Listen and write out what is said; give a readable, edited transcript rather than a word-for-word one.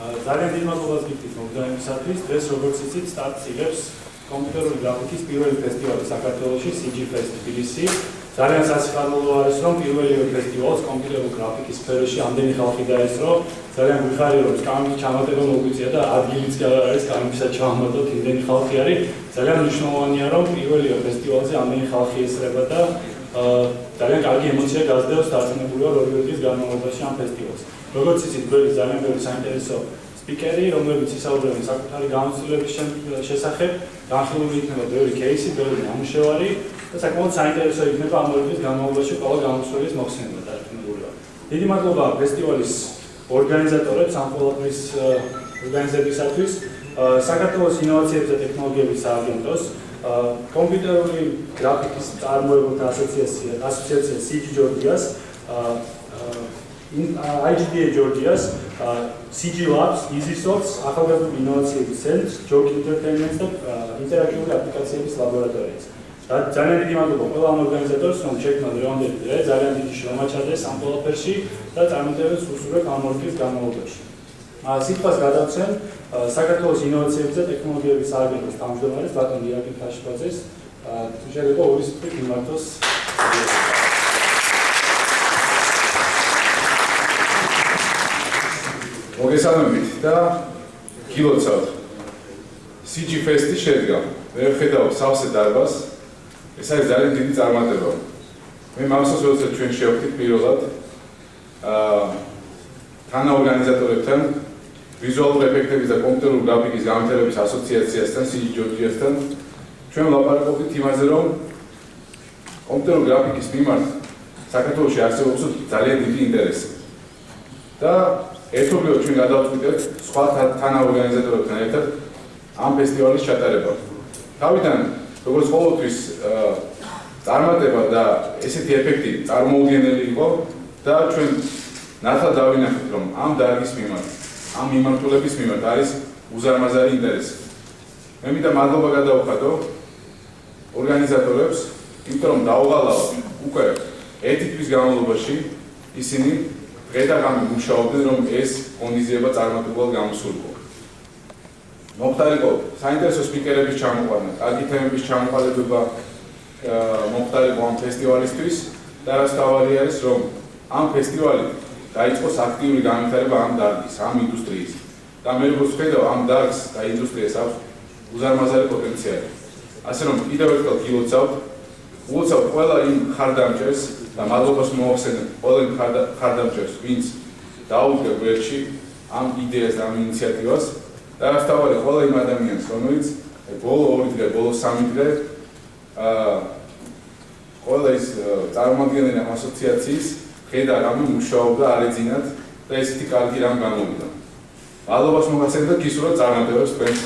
ძალიან დიდ მადლობას გიხდით მოგზაურობისათვის. დღეს როგორც იცით, სტარტს იღებს კომპიუტერული გრაფიკის პირველი ფესტივალი საქართველოში, CG Fest თბილისი. ძალიან სასიხარულო არის, რომ პირველი ფესტივალს კომპიუტერული გრაფიკის სფეროში ამდენი ხალხი დაესწრო. ძალიან გვიხარია, რომ კანონი ჩამატება მოგვიწია და ადგილიც კი არ არის კანონისა ჩამატოთ, იმდენი ხალხი არის. ძალიან მნიშვნელოვანია, რომ პირველი ფესტივალზე ამდენი ხალხი ესწრება და ძალიან კარგი ემოცია გასდევს დარწმუნებული ვარ 2 დღის განმავლობაში ამ ფესტივალს. როგორც იცით, გვერდით ძალიან ბევრი საინტერესო სპიკერი, რომლებიც ისაუბრებენ საკუთარი გამოცდილების შესახებ, განხილული იქნება ბევრი кейსი, ბევრი ნამუშევარი და საკმაოდ საინტერესო იქნება ამ 2 დღის განმავლობაში ყველა გამოცდილების მოხსენება დარწმუნებული ვარ. დიდი მადლობა ფესტივალის ორგანიზატორებს ამ ყველაფრის ორგანიზებისათვის, საქართველოს ინოვაციების და ტექნოლოგიების სააგენტოს, კომპიუტერული გრაფიკის წარმოებულთა ასოციაცია CG Georgias, IGDA Georgias, CG Labs, EasySoft, ახალგაზრდული ინოვაციების ცენტრს, Joke Entertainment და ინტერაქტიული აპლიკაციების ლაბორატორიას. ძალიან დიდი მადლობა ყველა ამ ორგანიზატორს, რომ შექმნა დღევანდელი დღე, ძალიან დიდი შრომა ჩადეს ამ ყველაფერში და წარმატებებს უსურვებ ამ 2 დღის განმავლობაში. სიტყვას გადავცემ საქართველოს ინოვაციების და ტექნოლოგიების სააგენტოს თავმჯდომარეს ბატონ ირაკლი ქაშიფაძეს, შეიძლება ორი სიტყვით მიმართოს. მოგესალმებით და გილოცავთ. CG Fest-ი შედგა. მე ვხედავ სავსე დარბაზს. ეს არის ძალიან დიდი წარმატება. მე მახსოვს, როცა ჩვენ შევხვდით პირველად თანაორგანიზატორებთან, ვიზუალური ეფექტების და კომპიუტერული გრაფიკის განვითარების ასოციაციასთან, CG Georgiasთან, ჩვენ ვლაპარაკობდით იმაზე, რომ კომპიუტერული გრაფიკის მიმართ საქართველოში არსებობს ძალიან დიდი ინტერესი. და ერთობლივად ჩვენ გადავწყვიტეთ სხვა თანაორგანიზატორებთან ერთად ამ ფესტივალის ჩატარება. თავიდან, როგორც ყოველთვის წარმატება და ესეთი ეფექტი წარმოუდგენელი იყო და ჩვენ ნათლად დავინახეთ, რომ ამ დარგის მიმართ, ამ მიმართულების მიმართ არის უზარმაზარი ინტერესი. მე მინდა მადლობა გადავხადო ორგანიზატორებს, იმიტომ რომ დაუღალავთ უკვე 1 თვის განმავლობაში ისინი დღე და ღამე მუშაობდნენ, რომ ეს ღონისძიება წარმატებულად გამოსულიყო. მოხდარიყო საინტერესო სპიკერების ჩამოყვანა, კარგი თემების ჩამოყალიბება მოხდარიყო ამ ფესტივალისთვის და რაც თავარი არის, რომ ამ ფესტივალით დაიწყოს აქტიური განვითარება ამ დარგის, ამ ინდუსტრიის. და მე როგორც ვხედავ, ამ დარგს და ინდუსტრიას აქვს უზარმაზარი პოტენციალი. ასე რომ კიდევ ერთხელ გილოცავთ ყველა იმ ხარდამჭერს და მადლობას მოახსენებ ყველა იმ ხარდამჭერს, ვინც დაუდგა გვერდში ამ იდეას და ამ ინიციატივას და რაც თავარი ყველა იმ ადამიანს, რომელიც ბოლო 2 დღე, ბოლო 3 დღე ყველა ის წარმომადგენელი ამ ასოციაციის ხედა რამე მუშაობდა არეძინად და ესეთი კარგი რამ გამოვიდა. მადლობას მოგახსენებთ და გისურვებთ წარმატებებს თქვენს